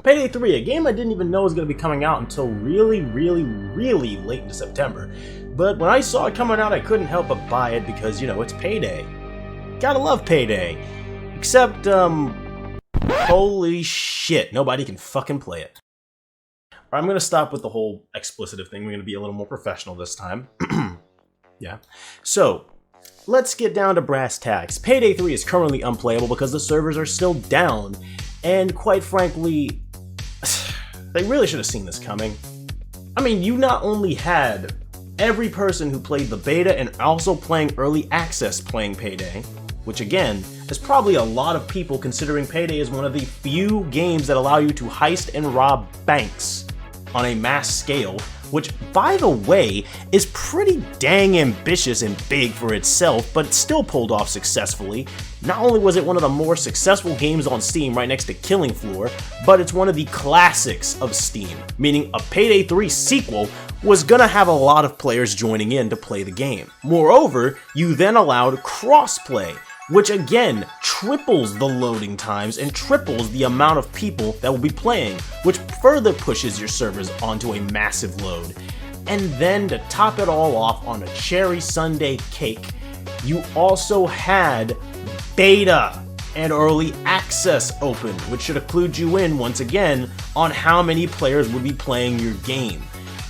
Payday 3, a game I didn't even know was going to be coming out until really late into September. But when I saw it coming out, I couldn't help but buy it because, you know, it's Payday. Gotta love Payday. Except, holy shit, nobody can fucking play it. I'm gonna stop with the whole explicitive thing. We're gonna be a little more professional this time. Yeah. So, let's get down to brass tacks. Payday 3 is currently unplayable because the servers are still down, and quite frankly, they really should have seen this coming. I mean, you not only had every person who played the beta and also playing early access playing Payday, which again, is probably a lot of people considering Payday is one of the few games that allow you to heist and rob banks on a mass scale, which, by the way, is pretty dang ambitious and big for itself, but it still pulled off successfully. Not only was it one of the more successful games on Steam right next to Killing Floor, but it's one of the classics of Steam, meaning a Payday 3 sequel was gonna have a lot of players joining in to play the game. Moreover, you then allowed crossplay, which again triples the loading times and triples the amount of people that will be playing, which further pushes your servers onto a massive load. And then to top it all off on a cherry sundae cake, you also had beta and early access open, which should include you in once again on how many players would be playing your game.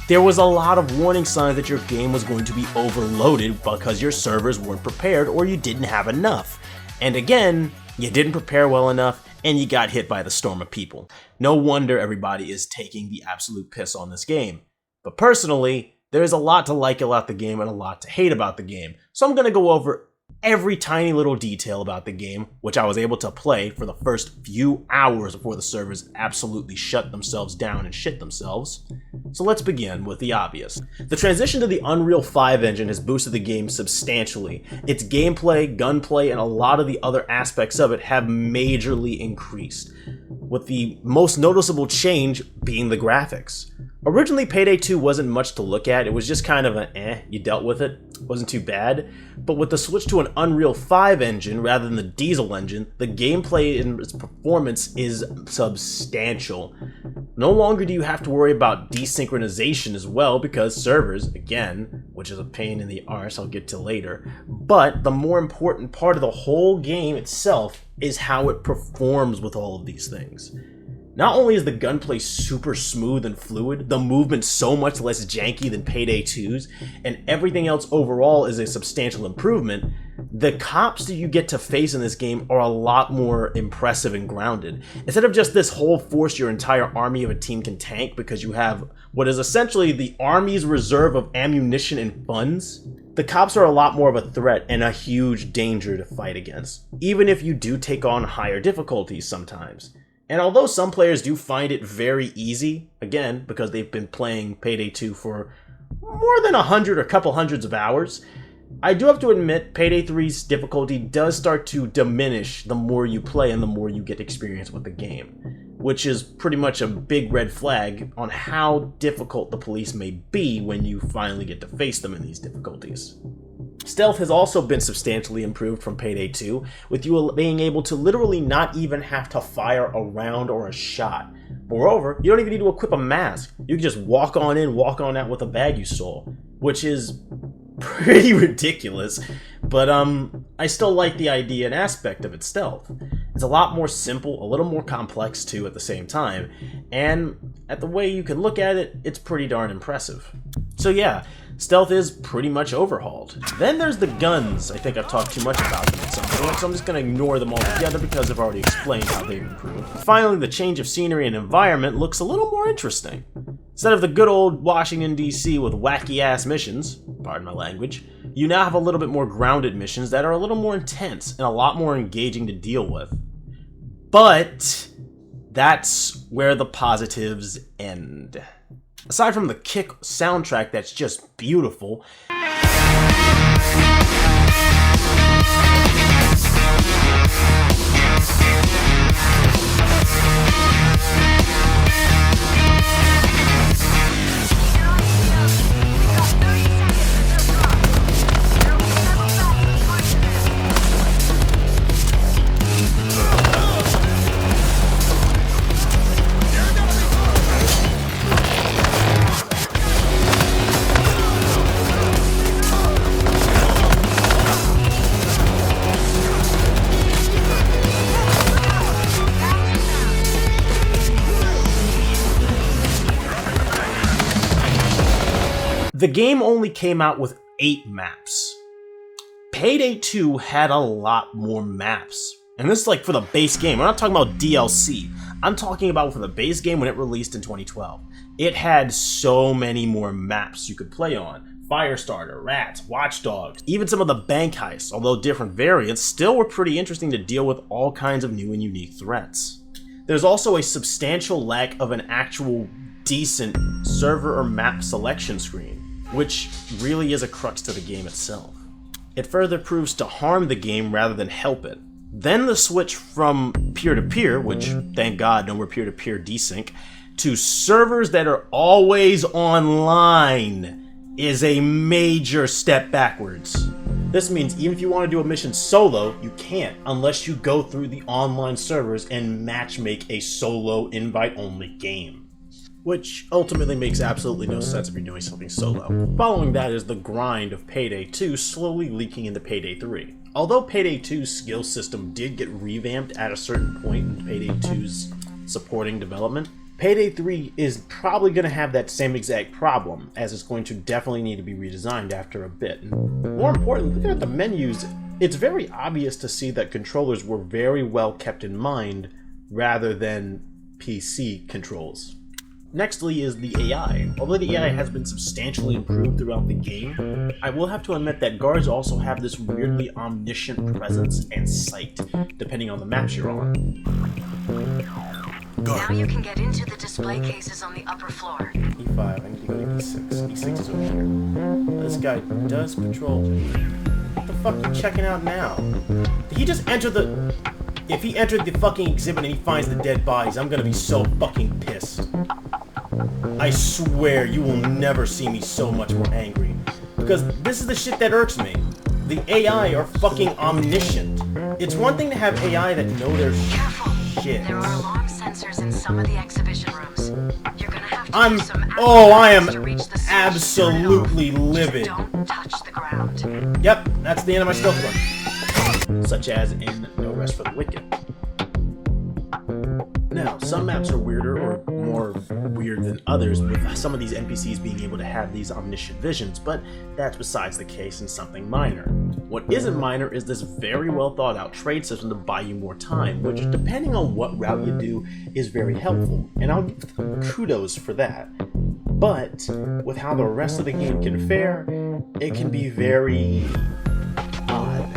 There was a lot of warning signs that your game was going to be overloaded because your servers weren't prepared or you didn't have enough. And again, you didn't prepare well enough and you got hit by the storm of people. No wonder everybody is taking the absolute piss on this game. But personally, there's a lot to like about the game and a lot to hate about the game. So I'm going to go over every tiny little detail about the game, which I was able to play for the first few hours before the servers absolutely shut themselves down and shit themselves. So let's begin with the obvious. The transition to the Unreal 5 engine has boosted the game substantially. Its gameplay, gunplay, and a lot of the other aspects of it have majorly increased, with the most noticeable change being the graphics. Originally, Payday 2 wasn't much to look at. It was just kind of an you dealt with it. It wasn't too bad. But with the switch to an Unreal 5 engine rather than the Diesel engine, the gameplay and its performance is substantial. No longer do you have to worry about desynchronization as well because servers, again, which is a pain in the arse I'll get to later, but the more important part of the whole game itself is how it performs with all of these things. Not only is the gunplay super smooth and fluid, the movement so much less janky than Payday 2's, and everything else overall is a substantial improvement, the cops that you get to face in this game are a lot more impressive and grounded. Instead of just this whole force your entire army of a team can tank because you have what is essentially the army's reserve of ammunition and funds, the cops are a lot more of a threat and a huge danger to fight against, even if you do take on higher difficulties sometimes. And although some players do find it very easy, again, because they've been playing Payday 2 for more than 100 or a couple hundreds of hours, I do have to admit Payday 3's difficulty does start to diminish the more you play and the more you get experience with the game, which is pretty much a big red flag on how difficult the police may be when you finally get to face them in these difficulties. Stealth has also been substantially improved from Payday 2, with you being able to literally not even have to fire a round or a shot. Moreover, you don't even need to equip a mask. You can just walk on in, walk on out with a bag you stole, which is pretty ridiculous, but I still like the idea and aspect of its stealth. It's a lot more simple, a little more complex too at the same time, and at the way you can look at it, it's pretty darn impressive. So yeah, stealth is pretty much overhauled. Then there's the guns. I think I've talked too much about them at some point, so I'm just going to ignore them altogether because I've already explained how they've improved. Finally, the change of scenery and environment looks a little more interesting. Instead of the good old Washington, D.C. with wacky-ass missions, pardon my language, you now have a little bit more grounded missions that are a little more intense and a lot more engaging to deal with. But that's where the positives end. Aside from the Kick soundtrack that's just beautiful, The game only came out with 8 maps. Payday 2 had a lot more maps. And this is like for the base game. We're not talking about DLC. I'm talking about for the base game when it released in 2012. It had so many more maps you could play on. Firestarter, Rats, Watchdogs, even some of the bank heists, although different variants, still were pretty interesting to deal with all kinds of new and unique threats. There's also a substantial lack of an actual decent server or map selection screen, which really is a crux to the game itself. It further proves to harm the game rather than help it. Then the switch from peer-to-peer, which thank God no more peer-to-peer desync, to servers that are always online is a major step backwards. This means even if you want to do a mission solo, you can't unless you go through the online servers and matchmake a solo invite-only game. Which ultimately makes absolutely no sense if you're doing something solo. Following that is the grind of Payday 2 slowly leaking into Payday 3. Although Payday 2's skill system did get revamped at a certain point in Payday 2's supporting development, Payday 3 is probably going to have that same exact problem, as it's going to definitely need to be redesigned after a bit. And more importantly, looking at the menus, it's very obvious to see that controllers were very well kept in mind rather than PC controls. Nextly is the AI. Although the AI has been substantially improved throughout the game, I will have to admit that guards also have this weirdly omniscient presence and sight, depending on the maps you're on. Now you can get into the display cases on the upper floor. E5, I need to go to E6. E6 is over here. This guy does patrol. What the fuck are you checking out now? Did he just enter the... If he entered the fucking exhibit and he finds the dead bodies, I'm gonna be so fucking pissed. I swear you will never see me so much more angry. Because this is the shit that irks me. The AI are fucking omniscient. It's one thing to have AI that know their shit. There are alarm sensors in some of the exhibition rooms. You're gonna have to use some I am to reach the switch. absolutely livid. Just don't touch the ground. Yep, that's the end of my stealth run. Such as in No Rest for the Wicked. Now, some maps are weirder or more weird than others, with some of these NPCs being able to have these omniscient visions, but that's besides the case and something minor. What isn't minor is this very well thought out trade system to buy you more time, which depending on what route you do is very helpful, and I'll give them kudos for that. But with how the rest of the game can fare, it can be very odd.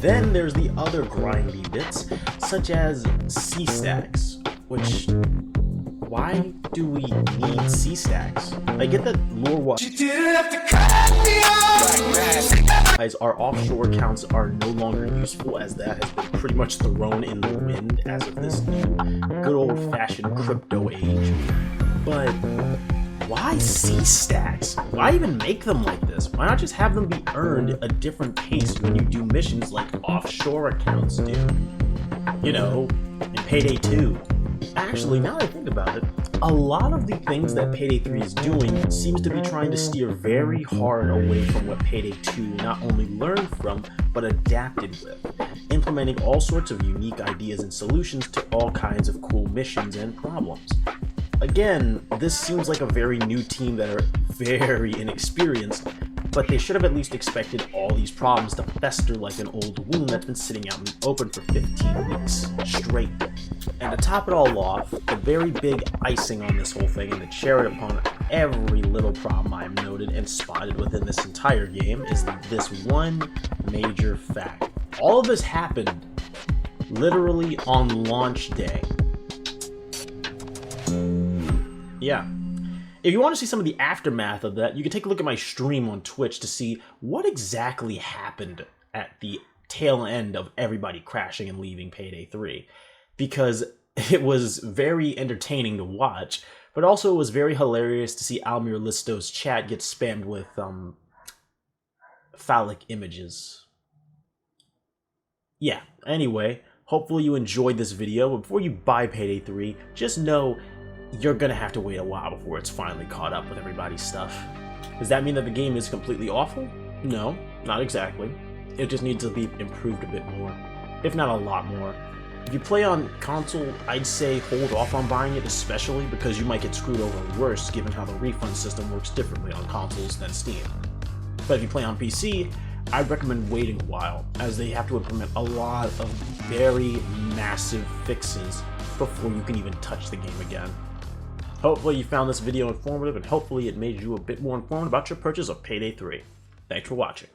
Then there's the other grindy bits, such as C-stacks, which, why do we need C-stacks? I get that lore-wise our offshore accounts are no longer useful, as that has been pretty much thrown in the wind as of this new good old-fashioned crypto age. But why C-stacks? Why even make them like this? Why not just have them be earned a different pace when you do missions like offshore accounts do? You know, in Payday 2. Actually, now that I think about it, a lot of the things that Payday 3 is doing seems to be trying to steer very hard away from what Payday 2 not only learned from, but adapted with, implementing all sorts of unique ideas and solutions to all kinds of cool missions and problems. Again, this seems like a very new team that are very inexperienced, but they should have at least expected all these problems to fester like an old wound that's been sitting out in the open for 15 weeks straight. And to top it all off, the very big icing on this whole thing and the cherry upon every little problem I've noted and spotted within this entire game is this one major fact. All of this happened literally on launch day. Yeah. If you want to see some of the aftermath of that, you can take a look at my stream on Twitch to see what exactly happened at the tail end of everybody crashing and leaving Payday 3. Because it was very entertaining to watch, but also it was very hilarious to see Almir Listo's chat get spammed with phallic images. Yeah, anyway, hopefully you enjoyed this video, but before you buy Payday 3, just know you're gonna have to wait a while before it's finally caught up with everybody's stuff. Does that mean that the game is completely awful? No, not exactly. It just needs to be improved a bit more, if not a lot more. If you play on console, I'd say hold off on buying it, especially because you might get screwed over worse given how the refund system works differently on consoles than Steam. But if you play on PC, I'd recommend waiting a while, as they have to implement a lot of very massive fixes before you can even touch the game again. Hopefully you found this video informative, and hopefully it made you a bit more informed about your purchase of Payday 3. Thanks for watching.